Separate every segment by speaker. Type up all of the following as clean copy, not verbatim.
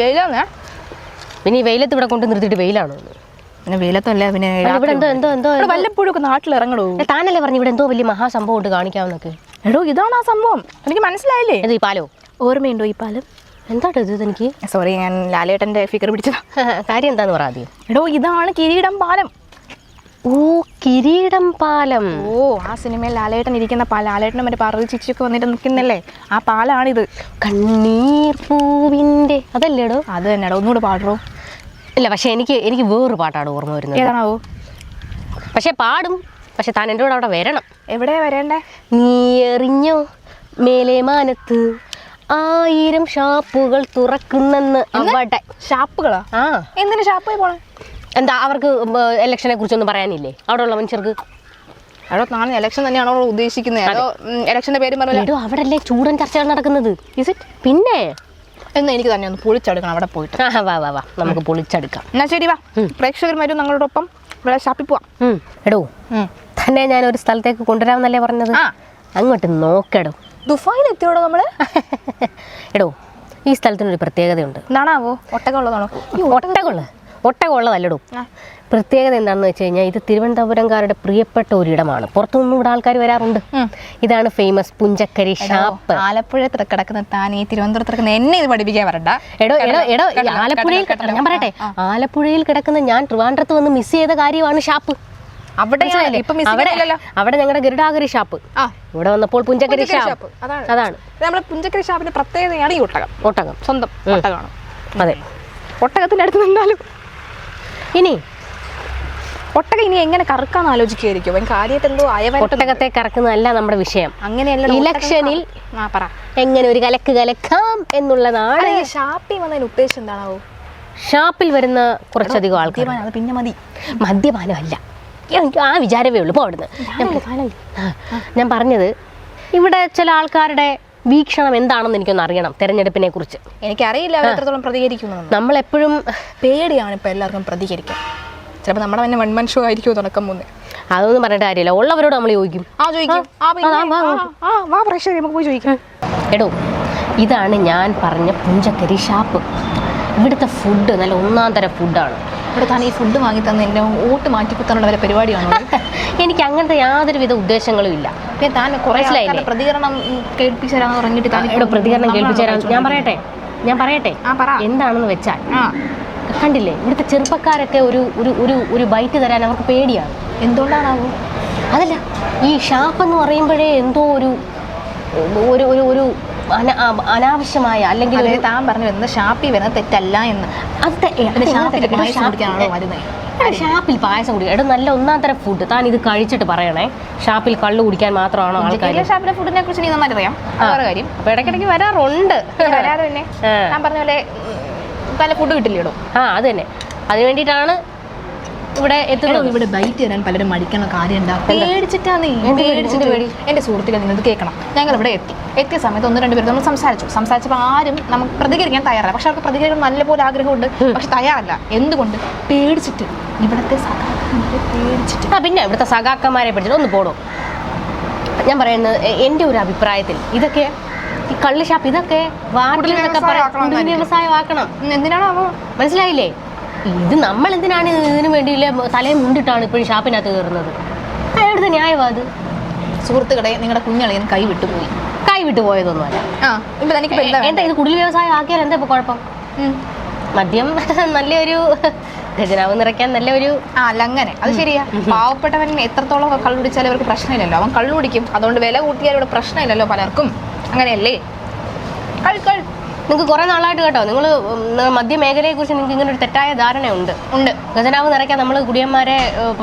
Speaker 1: വെയിലാന്നേ.
Speaker 2: പിന്നെ ഈ വെയിലത്ത് ഇവിടെ കൊണ്ട് നിർത്തിയിട്ട് വെയിലാണോ?
Speaker 1: പിന്നെ വെയിലത്തല്ല, പിന്നെ
Speaker 2: ഇവിടെ എന്തോ
Speaker 1: വല്ലപ്പോഴും ഒക്കെ നാട്ടിൽ ഇറങ്ങണോ.
Speaker 2: താനല്ലേ പറഞ്ഞു ഇവിടെ എന്തോ വലിയ മഹാസംഭവം ഉണ്ട് കാണിക്കാവുന്നൊക്കെ.
Speaker 1: എടോ ഇതാണ് ആ സംഭവം, എനിക്ക് മനസ്സിലായില്ലേ.
Speaker 2: ഇത് ഈ പാലോ?
Speaker 1: ഓർമ്മയുണ്ടോ ഈ പാലം?
Speaker 2: എന്താട്ടോ ഇത്? എനിക്ക്
Speaker 1: സോറി, ഞാൻ ലാലേട്ടൻ്റെ ഫിഗർ പിടിച്ചതാ.
Speaker 2: കാര്യം എന്താന്ന് പറയാ ആദ്യം.
Speaker 1: എടോ ഇതാണ് കിരീടം പാലം.
Speaker 2: ഓ, കിരീടം പാലം.
Speaker 1: ഓ, ആ സിനിമയിൽ ലാലേട്ടൻ ഇരിക്കുന്ന പാലം. ലാലേട്ടനും മറ്റേ പാർവതി ചേച്ചിയൊക്കെ വന്നിട്ട് നിൽക്കുന്നല്ലേ, ആ പാലാണിത്.
Speaker 2: കണ്ണീർ പൂവിൻ്റെ അതല്ലേടോ?
Speaker 1: അത് തന്നെയാടോ. ഒന്നുകൂടെ പാടോ?
Speaker 2: ഇല്ല, പക്ഷെ എനിക്ക് വേറൊരു പാട്ടാണ് ഓർമ്മ വരുന്നത്.
Speaker 1: ഏതാണാവോ?
Speaker 2: പക്ഷെ പാടും. പക്ഷെ താൻ എൻ്റെ കൂടെ അവിടെ വരണം.
Speaker 1: എവിടെയാ വരേണ്ടേ?
Speaker 2: നീ എറിഞ്ഞോ മേലെ മാനത്ത് 1000 ഷാപ്പുകൾ തുറക്കുന്നെന്ന്. അവിടെ
Speaker 1: ഷാപ്പുകളാ?
Speaker 2: ആ,
Speaker 1: എന്തിനു ഷാപ്പായി പോണേ?
Speaker 2: എന്താ അവർക്ക് ഇലക്ഷനെ കുറിച്ചൊന്നും പറയാനില്ലേ അവിടെ ഉള്ള മനുഷ്യർക്ക്?
Speaker 1: അതോ നാളെ ഇലക്ഷൻ തന്നെയാണോ ഉദ്ദേശിക്കുന്നത്? അതോ ഇലക്ഷന്റെ പേര് പറഞ്ഞോ?
Speaker 2: അവിടെ അല്ലേ ചൂടൻ ചർച്ചകൾ നടക്കുന്നത്. പിന്നെ
Speaker 1: എന്നാ എനിക്ക് തന്നെ ഒന്ന് പൊളിച്ചെടുക്കണം അവിടെ പോയിട്ട്.
Speaker 2: വാ നമുക്ക് പൊളിച്ചെടുക്കാം.
Speaker 1: എന്നാ ശരി, വാ. പ്രേക്ഷകർ വരും ഞങ്ങളോടൊപ്പം. ഇവിടെ ഷാപ്പിൽ പോവാം.
Speaker 2: എടോ, തന്നെ ഞാൻ ഒരു സ്ഥലത്തേക്ക് കൊണ്ടുവരാമെന്നല്ലേ പറഞ്ഞത്? അങ്ങോട്ട് നോക്കെടോ.
Speaker 1: ദുബായിൽ എത്തിയോടോ നമ്മള്?
Speaker 2: എടോ, ഈ സ്ഥലത്തിനൊരു പ്രത്യേകതയുണ്ട്.
Speaker 1: എന്താണാവോ? ഒട്ടകമുള്ളതാണോ?
Speaker 2: ഒട്ടകമുള്ളതല്ലടോ. പ്രത്യേകത എന്താണെന്ന് വെച്ച് കഴിഞ്ഞാൽ ഇത് തിരുവനന്തപുരംകാരുടെ പ്രിയപ്പെട്ട ഒരിടമാണ്. പുറത്തുനിന്നും ഇവിടെ ആൾക്കാർ വരാറുണ്ട്. ഇതാണ് ഫേമസ് പുഞ്ചക്കരി ഷാപ്പ്.
Speaker 1: ആലപ്പുഴ കിടക്കുന്ന താൻ ഈ തിരുവനന്തപുരത്ത് എന്നെ ഇത് പഠിപ്പിക്കാൻ വരണ്ട.
Speaker 2: എടോ, ആലപ്പുഴയിൽ ഞാൻ പറയട്ടെ, ആലപ്പുഴയിൽ കിടക്കുന്ന ഞാൻ ട്രിവാൻഡ്രത്ത് വന്ന് മിസ് ചെയ്ത കാര്യമാണ് ഷാപ്പ്. അവിടെ ഞങ്ങളുടെ ഗരുഡാഗരി ഷാപ്പ്. ഇവിടെ വന്നപ്പോൾ പുഞ്ചക്കരി ഷാപ്പ്. അതാണ്
Speaker 1: നമ്മുടെ പുഞ്ചക്കരി ഷാപ്പിന്റെ പ്രത്യേകതയാണ് ഈ ഒട്ടകം. സ്വന്തം ഒട്ടകമാണ്.
Speaker 2: അതെ,
Speaker 1: ഒട്ടകത്തിന്റെ അടുത്ത് നിന്നാലും
Speaker 2: ഇനി
Speaker 1: ഒട്ടകം ഇനി എങ്ങനെ കറക്കാന്ന് ആലോചിക്കുകയായിരിക്കും. കാര്യമായിട്ട് എന്തോ
Speaker 2: ഒട്ടകത്തെ കറക്കുന്നതല്ല നമ്മുടെ വിഷയം.
Speaker 1: അങ്ങനെയല്ല,
Speaker 2: ഇലക്ഷനിൽ എങ്ങനെ ഒരു കലക്ക് കലക്കാം എന്നുള്ളതാണ്.
Speaker 1: ഷാപ്പിൽ വന്നതിന് ഉദ്ദേശം എന്താണാവോ?
Speaker 2: ഷാപ്പിൽ വരുന്ന കുറച്ചധികം ആൾക്കാർ.
Speaker 1: അത് പിന്നെ മതി.
Speaker 2: മദ്യപാനമല്ല, എനിക്ക് ആ വിചാരമേ ഉള്ളൂ. ഇപ്പോൾ അവിടുന്ന് ഞാൻ പറഞ്ഞത്, ഇവിടെ ചില ആൾക്കാരുടെ വീക്ഷണം എന്താണെന്ന് എനിക്കൊന്ന് അറിയണം തെരഞ്ഞെടുപ്പിനെ കുറിച്ച്.
Speaker 1: എനിക്കറിയില്ല അവർ എത്രത്തോളം പ്രതികരിക്കുന്നു.
Speaker 2: നമ്മളെപ്പോഴും
Speaker 1: പേടിയാണ് ഇപ്പം എല്ലാവർക്കും പ്രതികരിക്കാൻ. ചിലപ്പോൾ നമ്മുടെ തന്നെ വൺ മൻ ഷോ ആയിരിക്കുമോ തുടക്കം മൂന്ന്.
Speaker 2: അതൊന്നും പറഞ്ഞിട്ട് കാര്യമില്ല. ഉള്ളവരോട് നമ്മൾ ചോദിക്കും.
Speaker 1: നമുക്ക് പോയി ചോദിക്കാം.
Speaker 2: എടോ, ഇതാണ് ഞാൻ പറഞ്ഞ പുഞ്ചക്കരി ഷാപ്പ്. ഇവിടുത്തെ ഫുഡ് നല്ല ഒന്നാം തരം ഫുഡാണ്.
Speaker 1: ഇവിടെ താൻ ഈ ഫുഡ് വാങ്ങി തന്നെ എൻ്റെ വോട്ട് മാറ്റിക്കുത്താനുള്ള വരെ പരിപാടിയാണോ?
Speaker 2: എനിക്ക് അങ്ങനത്തെ യാതൊരുവിധ ഉദ്ദേശങ്ങളും ഇല്ല.
Speaker 1: പിന്നെ താൻ കുറേ പ്രതികരണം കേൾപ്പിച്ചു തരാന്ന് പറഞ്ഞിട്ട്
Speaker 2: ഇവിടെ പ്രതികരണം കേൾപ്പിച്ചു തരാൻ ഞാൻ പറയട്ടെ എന്താണെന്ന് വെച്ചാൽ, കണ്ടില്ലേ ഇവിടുത്തെ ചെറുപ്പക്കാരൊക്കെ ഒരു ബൈറ്റ് തരാൻ അവർക്ക് പേടിയാണ്.
Speaker 1: എന്തുകൊണ്ടാണാവോ?
Speaker 2: അതല്ല, ഈ ഷാപ്പ് എന്ന് പറയുമ്പോഴേ എന്തോ ഒരു അനാവശ്യമായ, അല്ലെങ്കിൽ
Speaker 1: താൻ പറഞ്ഞു വരുന്നത് ഷാപ്പിൽ വരുന്നത് തെറ്റല്ല എന്ന്.
Speaker 2: ഷാപ്പിൽ പായസം കുടിക്കുക. എടോ, നല്ല ഒന്നാം തരം ഫുഡ്. താൻ ഇത് കഴിച്ചിട്ട് പറയണേ, ഷാപ്പിൽ കള്ളു കുടിക്കാൻ മാത്രമാണോ ആൾക്കാർ?
Speaker 1: ഷാപ്പിലെ ഫുഡിനെ കുറിച്ച് നീ നന്നായിട്ട് അറിയാം. കാര്യം
Speaker 2: അപ്പൊ ഇടയ്ക്കിടയ്ക്ക് വരാറുണ്ട്.
Speaker 1: വരാതെ പിന്നെ ഞാൻ പറഞ്ഞ പോലെ പല ഫുഡ് കിട്ടില്ലേടോ.
Speaker 2: അത് തന്നെ, അതിന് വേണ്ടിയിട്ടാണ് ഇവിടെ എത്തുന്നത്.
Speaker 1: ഇവിടെ ബൈറ്റ് തരാൻ പലരും മടിക്കുന്ന കാര്യം എന്താ? പേടിച്ചിട്ടാണ്. എൻ്റെ സുഹൃത്തുക്കൾ നിങ്ങൾ കേൾക്കണം. ഞങ്ങൾ ഇവിടെ എത്തിയ സമയത്ത് 1-2 പേര് നമ്മൾ സംസാരിച്ചപ്പോൾ ആരും നമുക്ക് പ്രതികരിക്കാൻ തയ്യാറല്ല. പക്ഷെ അവർക്ക് പ്രതികരിക്കാൻ നല്ലപോലെ ആഗ്രഹമുണ്ട്, പക്ഷെ തയ്യാറല്ല. എന്തുകൊണ്ട്? പേടിച്ചിട്ട്. ഇവിടുത്തെ സഖാക്കന്മാരെ പേടിച്ചിട്ട്.
Speaker 2: പിന്നെ ഇവിടുത്തെ സഖാക്കന്മാരെ പേടിച്ചിട്ട് ഒന്ന് പോടും. ഞാൻ പറയുന്നത്, എൻ്റെ ഒരു അഭിപ്രായത്തിൽ ഇതൊക്കെ ഈ കള്ള് ഷാപ്പ് ഇതൊക്കെ വ്യവസായമാക്കണം.
Speaker 1: എന്തിനാണോ
Speaker 2: മനസ്സിലായില്ലേ? ഇത് നമ്മൾ എന്തിനാണ് ഇതിനു വേണ്ടിയില്ല തലയെ മുണ്ടിട്ടാണ് ഇപ്പോഴും ഷാപ്പിനകത്ത് കയറുന്നത്? അയാളുടെ ന്യായവാദ്.
Speaker 1: സുഹൃത്തുക്കളെ, നിങ്ങളുടെ കുഞ്ഞളിയൻ കൈ
Speaker 2: വിട്ടുപോയതൊന്നുമല്ല. എന്താ ഇത് കുടിൽ വ്യവസായം ആക്കിയാൽ എന്താ ഇപ്പൊ കുഴപ്പം? മദ്യം നല്ലൊരു ഖജനാവ് നിറയ്ക്കാൻ നല്ലൊരു
Speaker 1: അല്ല അങ്ങനെ. അത് ശരിയാ. പാവപ്പെട്ടവൻ എത്രത്തോളം കള്ളുടിച്ചാലും അവർക്ക് പ്രശ്നമില്ലല്ലോ. അവൻ കള്ളുടിക്കും, അതുകൊണ്ട് വില കൂട്ടിയാലും ഇവിടെ പ്രശ്നമില്ലല്ലോ പലർക്കും. അങ്ങനെയല്ലേ?
Speaker 2: നിങ്ങൾക്ക് കുറെ നാളായിട്ട് കേട്ടോ, നിങ്ങൾ മദ്യമേഖലയെ കുറിച്ച് നിങ്ങൾക്ക് ഇങ്ങനെ ഒരു തെറ്റായ ധാരണയുണ്ട്. ഖജനാവ് നിറയ്ക്കാൻ നമ്മൾ കുടിയന്മാരെ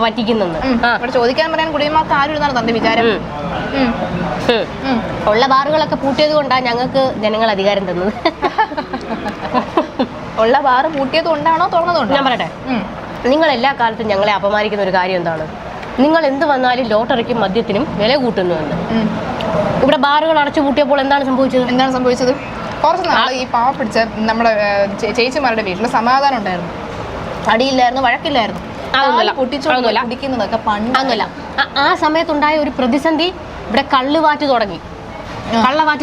Speaker 2: പറ്റിക്കുന്നുണ്ട്.
Speaker 1: ഇവിടെ ചോദിക്കാൻ പറയാൻ കുടിയന്മാർക്ക് ആരും ഇരുന്നാണ് തന്റെ വിചാരം.
Speaker 2: ഉള്ള ബാറുകളൊക്കെ പൂട്ടിയത് കൊണ്ടാണ് ഞങ്ങൾക്ക് ജനങ്ങൾ അധികാരം തന്നത്.
Speaker 1: ഉള്ള ബാറ് പൂട്ടിയത് കൊണ്ടാണോ തുറന്നതുകൊണ്ടോ?
Speaker 2: ഞാൻ പറയട്ടെ, നിങ്ങൾ എല്ലാ കാലത്തും ഞങ്ങളെ അപമാനിക്കുന്ന ഒരു കാര്യം എന്താണ്? നിങ്ങൾ എന്ത് വന്നാലും ലോട്ടറിക്കും മദ്യത്തിനും വില കൂട്ടുന്നുവെന്ന്. ഇവിടെ ബാറുകൾ അടച്ചു പൂട്ടിയപ്പോൾ എന്താണ് സംഭവിച്ചത്?
Speaker 1: കുറച്ച് നാൾ ഈ പാവ പിടിച്ച നമ്മുടെ ചേച്ചിമാരുടെ വീട്ടിൽ സമാധാനം ഉണ്ടായിരുന്നു, അടിയില്ലായിരുന്നു, വഴക്കില്ലായിരുന്നു. കുടിക്കുന്നതൊക്കെ
Speaker 2: പണ്ടൊന്നുമല്ല. ആ സമയത്തുണ്ടായ ഒരു പ്രതിസന്ധി, ഇവിടെ കള്ളവാറ്റ്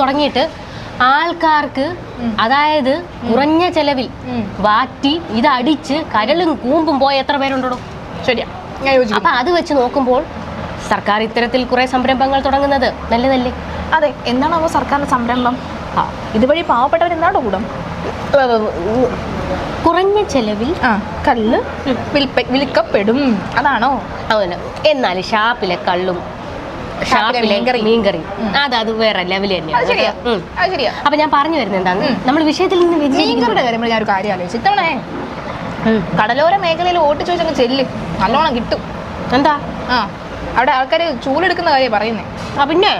Speaker 2: തുടങ്ങിയിട്ട് ആൾക്കാർക്ക് അതായത് കുറഞ്ഞ ചെലവിൽ വാറ്റി ഇത് അടിച്ച് കരളും കൂമ്പും പോയ എത്ര പേരുണ്ടോ?
Speaker 1: ശരിയാ.
Speaker 2: അപ്പൊ അത് വെച്ച് നോക്കുമ്പോൾ സർക്കാർ ഇത്തരത്തിൽ കുറെ സംരംഭങ്ങൾ തുടങ്ങുന്നത് നല്ലതല്ലേ?
Speaker 1: അതെ. എന്താണാവോ സർക്കാരിന്റെ സംരംഭം? ഇതുവഴി പാവപ്പെട്ടവർ എന്താണോ കൂടം?
Speaker 2: കുറഞ്ഞ ചെലവിൽ
Speaker 1: കള്ള് വിൽക്കപ്പെടും, അതാണോ?
Speaker 2: അങ്ങനെ. എന്നാൽ ഷാപ്പിലെ കള്ളും ഷാപ്പിലെ മീൻകറി അത് വേറെ ലെവൽ തന്നെയാണ്. അപ്പൊ ഞാൻ പറഞ്ഞു വരുന്നത് എന്താണ്, നമ്മൾ വിഷയത്തിൽ നിന്ന്
Speaker 1: മീൻകറിയുടെ കാര്യം ഞാൻ ഒരു കാര്യം ആലോചിച്ചു. ഇത്തവണ കടലോര മേഖലയിൽ വോട്ട് ചോദിച്ചങ്ങ് ചെല്ല്, നല്ലോണം കിട്ടും.
Speaker 2: എന്താ
Speaker 1: അവിടെ ആൾക്കാര് ചൂലെടുക്കുന്ന കാര്യം പറയുന്നേ.
Speaker 2: പിന്നെ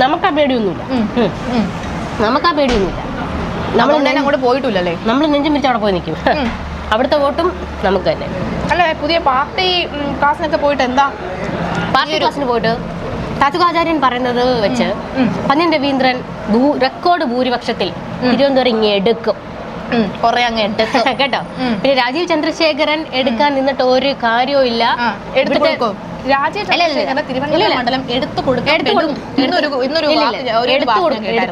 Speaker 2: നമുക്കാ പേടിയൊന്നുമില്ല, നമുക്കാ പേടിയൊന്നുമില്ല. നമ്മൾ
Speaker 1: അങ്ങോട്ട് പോയിട്ടില്ലല്ലേ?
Speaker 2: നമ്മൾ നെഞ്ചും പിരിച്ച് അവിടെ പോയി നിൽക്കും. അവിടുത്തെ വോട്ടും നമുക്ക് തന്നെ.
Speaker 1: അല്ലെ, പുതിയ പാർട്ടി ക്ലാസ്സിനൊക്കെ പോയിട്ട് എന്താ?
Speaker 2: പാർട്ടി ക്ലാസ്സിന് പോയിട്ട് താത്തുകാചാര്യൻ പറയുന്നത് വെച്ച് പന്ന്യൻ രവീന്ദ്രൻ റെക്കോർഡ് ഭൂരിപക്ഷത്തിൽ തിരുവനന്തപുരം ഇങ്ങനെ എടുക്കും,
Speaker 1: കൊറേ അങ്ങ് എടുക്കും
Speaker 2: കേട്ടോ. പിന്നെ രാജീവ് ചന്ദ്രശേഖരൻ എടുക്കാൻ നിന്നിട്ട് ഒരു കാര്യവും ഇല്ല.
Speaker 1: രാജീവ് ചന്ദ്രശേഖരൻ തിരുവനന്തപുരം മണ്ഡലം എടുത്തു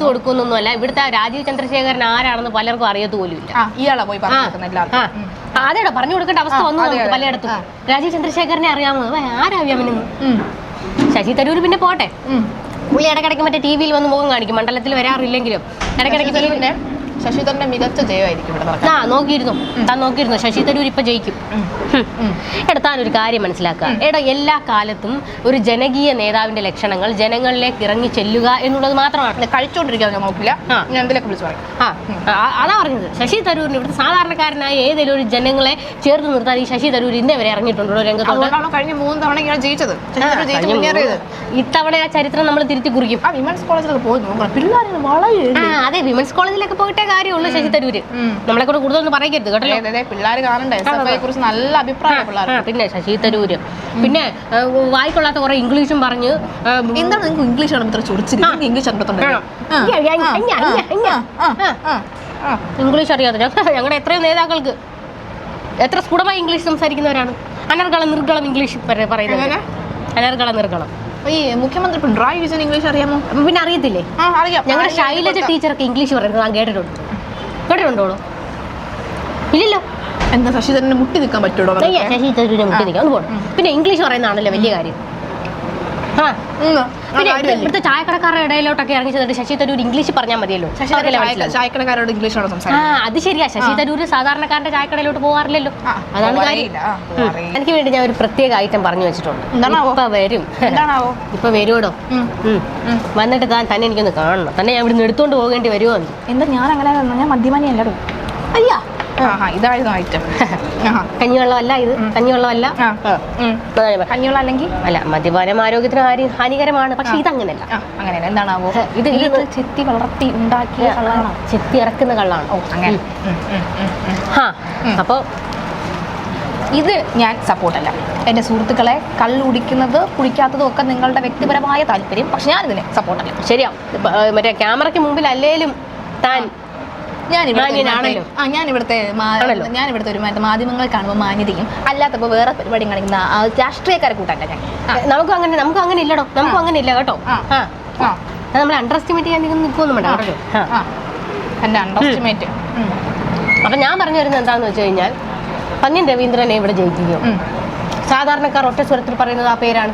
Speaker 2: കൊടുക്കുന്നൊന്നുമല്ല. ഇവിടുത്തെ രാജീവ് ചന്ദ്രശേഖരൻ ആരാണെന്ന് പലർക്കും അറിയത്ത് പോലും ഇല്ല.
Speaker 1: ഇയാളെ പോയി
Speaker 2: അതേടാ പറഞ്ഞു കൊടുക്കേണ്ട അവസ്ഥ വന്നു പലയിടത്തും. രാജീവ് ചന്ദ്രശേഖരനെ അറിയാമോ? ആരാവ്യാമെന്ന്. ശശി തരൂർ പിന്നെ പോട്ടെ, പുള്ളി ഇടയ്ക്കിടയ്ക്ക് മറ്റേ ടി വിയിൽ വന്ന് മുഖം കാണിക്കും, മണ്ഡലത്തിൽ വരാറില്ലെങ്കിലും ഇടയ്ക്കിടയ്ക്ക്.
Speaker 1: ശശി തരൂരിന്റെ മികച്ച ജയമായിരിക്കും ഇവിടെ.
Speaker 2: നോക്കിയിരുന്നു ശശി തരൂർ ഇപ്പൊ ജയിക്കും. താനൊരു കാര്യം മനസ്സിലാക്കുക. എല്ലാ കാലത്തും ഒരു ജനകീയ നേതാവിന്റെ ലക്ഷണങ്ങൾ ജനങ്ങളിലേക്ക് ഇറങ്ങി ചെല്ലുക എന്നുള്ളത് മാത്രമാണ്.
Speaker 1: കഴിച്ചോണ്ടിരിക്കാൻ ഞാൻ നോക്കില്ല, ഞാൻ എന്തിലൊക്കെ വിളിച്ചു പറയും.
Speaker 2: അതാ പറഞ്ഞത്. ശശി തരൂരിന് ഇവിടുത്തെ സാധാരണക്കാരനായ ഏതെങ്കിലും ഒരു ജനങ്ങളെ ചേർത്ത് നിർത്താൻ ഈ ശശി തരൂർ ഇന്നേ വരെ ഇറങ്ങിയിട്ടുണ്ടോ രംഗത്തോട്?
Speaker 1: കഴിഞ്ഞ 3 തവണ ഇങ്ങനെ ജയിച്ചത്.
Speaker 2: ഇത്തവണ ആ ചരിത്രം നമ്മൾ തിരുത്തി കുറിക്കും.
Speaker 1: വിമൻസ് കോളേജിലൊക്കെ പോയി നോക്കണം, പിള്ളേരെ വളരെ.
Speaker 2: അതെ, വിമൻസ് കോളേജിലൊക്കെ പോയിട്ടേ കാര്യമുള്ളൂ ശശി തരൂര്. നമ്മളെ കൂടെ കൂടുതലൊന്നും പറയരുത് കേട്ടോ.
Speaker 1: പിള്ളേർ കാണണ്ടേ, കുറിച്ച് നല്ല അഭിപ്രായം.
Speaker 2: പിന്നെ ശശി തരൂര് പിന്നെ വായിക്കൊള്ളാത്ത കുറെ ഇംഗ്ലീഷും പറഞ്ഞ്.
Speaker 1: എന്താണ് നിങ്ങൾക്ക് ഇംഗ്ലീഷ് ആണ് ഇത്ര ചൊടിച്ചിട്ട്? ഇംഗ്ലീഷ്
Speaker 2: ഇംഗ്ലീഷ് അറിയാതെ ഞങ്ങളുടെ എത്രയോ നേതാക്കൾക്ക് എത്ര സ്ഫുടമായി ഇംഗ്ലീഷ് സംസാരിക്കുന്നവരാണ്. അനർഗളം നിർഗളം ഇംഗ്ലീഷ് പറയുന്നത്. അനർഗളം നിർഗളം.
Speaker 1: ഈ മുഖ്യമന്ത്രി പിണറായി വിജയൻ ഇംഗ്ലീഷ് അറിയാമോ?
Speaker 2: പിന്നെ അറിയത്തില്ലേ? ഞങ്ങളുടെ ശൈലജ ടീച്ചറൊക്കെ ഇംഗ്ലീഷ് പറയുന്നത് ഞാൻ കേട്ടിട്ടുണ്ടോ? ഇല്ലല്ലോ.
Speaker 1: എന്താ ശശി തരൂരിനെ മുട്ടി നിൽക്കാൻ പറ്റുള്ളൂ?
Speaker 2: ശശി തരൂരിനെ മുട്ടി നിൽക്കാൻ ഒന്ന് പോകണം. പിന്നെ ഇംഗ്ലീഷ് പറയുന്നതാണല്ലോ വലിയ കാര്യം. ഇവിടുത്തെ ചായക്കടക്കാരുടെ ഇടയിലോട്ടൊക്കെ ഇറങ്ങി ചെന്നിട്ട് ശശി തരൂർ ഇംഗ്ലീഷ് പറഞ്ഞാൽ മതിയല്ലോ.
Speaker 1: ചായക്കടക്കാരോട് ഇംഗ്ലീഷാണോ
Speaker 2: അത് ശരിയാ. ശശി തരൂർ സാധാരണക്കാരന്റെ ചായക്കടയിലോട്ട് പോകാറില്ലല്ലോ, അതാണ് കാര്യം. എനിക്ക് വേണ്ടി ഞാൻ ഒരു പ്രത്യേക ഐറ്റം പറഞ്ഞു വെച്ചിട്ടുണ്ട്. ഇപ്പൊ വരുമോ? വന്നിട്ട് തന്നെ എനിക്കൊന്ന് കാണണം. തന്നെ ഞാൻ ഇവിടുന്ന് എടുത്തോണ്ട് പോകേണ്ടി വരുമോ?
Speaker 1: എന്താ ഞാൻ അങ്ങനെ? ഞാൻ മദ്യപാനിയല്ലോ. അയ്യാ, ഇതായിരുന്നു ഐറ്റം.
Speaker 2: കഞ്ഞിവെള്ളമല്ല ഇത്, കഞ്ഞിവെള്ളമല്ല.
Speaker 1: കഞ്ഞിവെള്ളം അല്ലെങ്കിൽ
Speaker 2: അല്ല, മദ്യപാനം ആരോഗ്യത്തിന് ഹാനികരമാണ്. പക്ഷെ ഇതങ്ങനെയല്ല.
Speaker 1: അങ്ങനെയല്ല. എന്താണാവോ?
Speaker 2: ഇത്
Speaker 1: ചെത്തി വളർത്തി ഉണ്ടാക്കിയ കള്ളാണ്,
Speaker 2: ചെത്തി ഇറക്കുന്ന കള്ളാണ്.
Speaker 1: അങ്ങനെ.
Speaker 2: അപ്പൊ
Speaker 1: ഇത് ഞാൻ സപ്പോർട്ടല്ല. എൻ്റെ സുഹൃത്തുക്കളെ കള്ള് കുടിക്കാത്തതും ഒക്കെ നിങ്ങളുടെ വ്യക്തിപരമായ താല്പര്യം. പക്ഷെ ഞാനിതിനെ സപ്പോർട്ടല്ല.
Speaker 2: ശരിയാ. മറ്റേ ക്യാമറയ്ക്ക് മുമ്പിൽ അല്ലേലും താൻ
Speaker 1: ഞാനിവിടുത്തെ ഒരു മാധ്യമങ്ങളെ കാണുമ്പോൾ മാന്യതയും അല്ലാത്തപ്പോൾ വേറെ പരിപാടി കാണിക്കുന്ന രാഷ്ട്രീയക്കാരെ കൂട്ടല്ല ഞാൻ.
Speaker 2: നമുക്ക് അങ്ങനെ ഇല്ലടോ. നമുക്ക് അങ്ങനെ ഇല്ല കേട്ടോ. നമ്മൾ അണ്ടർ എസ്റ്റിമേറ്റ് ചെയ്യാൻ നിൽക്കൊന്നും വേണ്ട കേട്ടോ.
Speaker 1: എൻ്റെ അണ്ടർ എസ്റ്റിമേറ്റ്.
Speaker 2: അപ്പൊ ഞാൻ പറഞ്ഞു വരുന്നത് എന്താണെന്ന് വെച്ച് കഴിഞ്ഞാൽ, പന്ന്യൻ രവീന്ദ്രനെ ഇവിടെ ജയിക്കുകയോ സാധാരണക്കാർ ഒറ്റ സ്വരത്തിൽ പറയുന്നത് ആ പേരാണ്.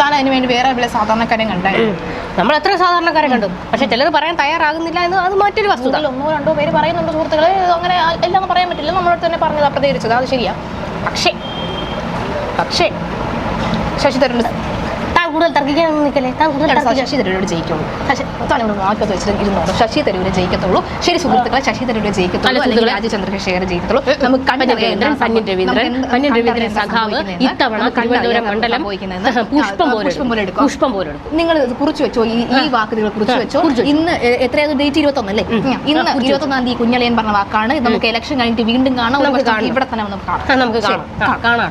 Speaker 1: താൻ അതിന് വേണ്ടി വേറെ ഇവിടെ സാധാരണക്കാരെ കണ്ടായിരുന്നു.
Speaker 2: നമ്മൾ എത്ര സാധാരണക്കാരെ കണ്ടു, പക്ഷെ ചിലർ പറയാൻ തയ്യാറാകുന്നില്ല എന്ന് അത് മറ്റൊരു വസ്തുത.
Speaker 1: 1-2 പേര് പറയുന്നുണ്ട് സുഹൃത്തുക്കളെ. അങ്ങനെ എല്ലാം പറയാൻ പറ്റില്ല. നമ്മളോട് തന്നെ പറഞ്ഞത് പ്രതികരിച്ചത് അത് ശരിയാ. പക്ഷേ ശശി തരൂർ
Speaker 2: കൂടുതൽ തർക്കിക്കാൻ നിൽക്കല്ലേ.
Speaker 1: ശശി തരൂരോട് ജയിക്കുള്ളൂ. ശശി തരൂര് ജയിക്കത്തുള്ളൂ. ശരി സുഹൃത്തുക്കളെ, ശശി തരൂര് ജയിക്കത്തുള്ളൂ, അല്ലെങ്കിൽ രാജീവ് ചന്ദ്രശേഖരൻ ജയിക്കത്തുള്ളൂ. നമുക്ക്
Speaker 2: പന്ന്യൻ രവീന്ദ്രൻ സഖാവ് ഇത്തവണ തിരുവനന്തപുരം മണ്ഡലം പുഷ്പം പോലെ എടുക്കും.
Speaker 1: നിങ്ങൾ കുറിച്ച് വെച്ചോ, ഈ വാക്ക് നിങ്ങൾ കുറിച്ച് വെച്ചോ. ഇന്ന് എത്രയായിരുന്നു ഡേറ്റ്? 21 അല്ലേ? ഇന്ന് 21-ാം തീയതി കുഞ്ഞളിയൻ പറഞ്ഞ വാക്കാണ്. നമുക്ക് ഇലക്ഷൻ കഴിഞ്ഞിട്ട് വീണ്ടും കാണാം. ഇവിടെ തന്നെ നമുക്ക് കാണാം.
Speaker 2: കാണാം.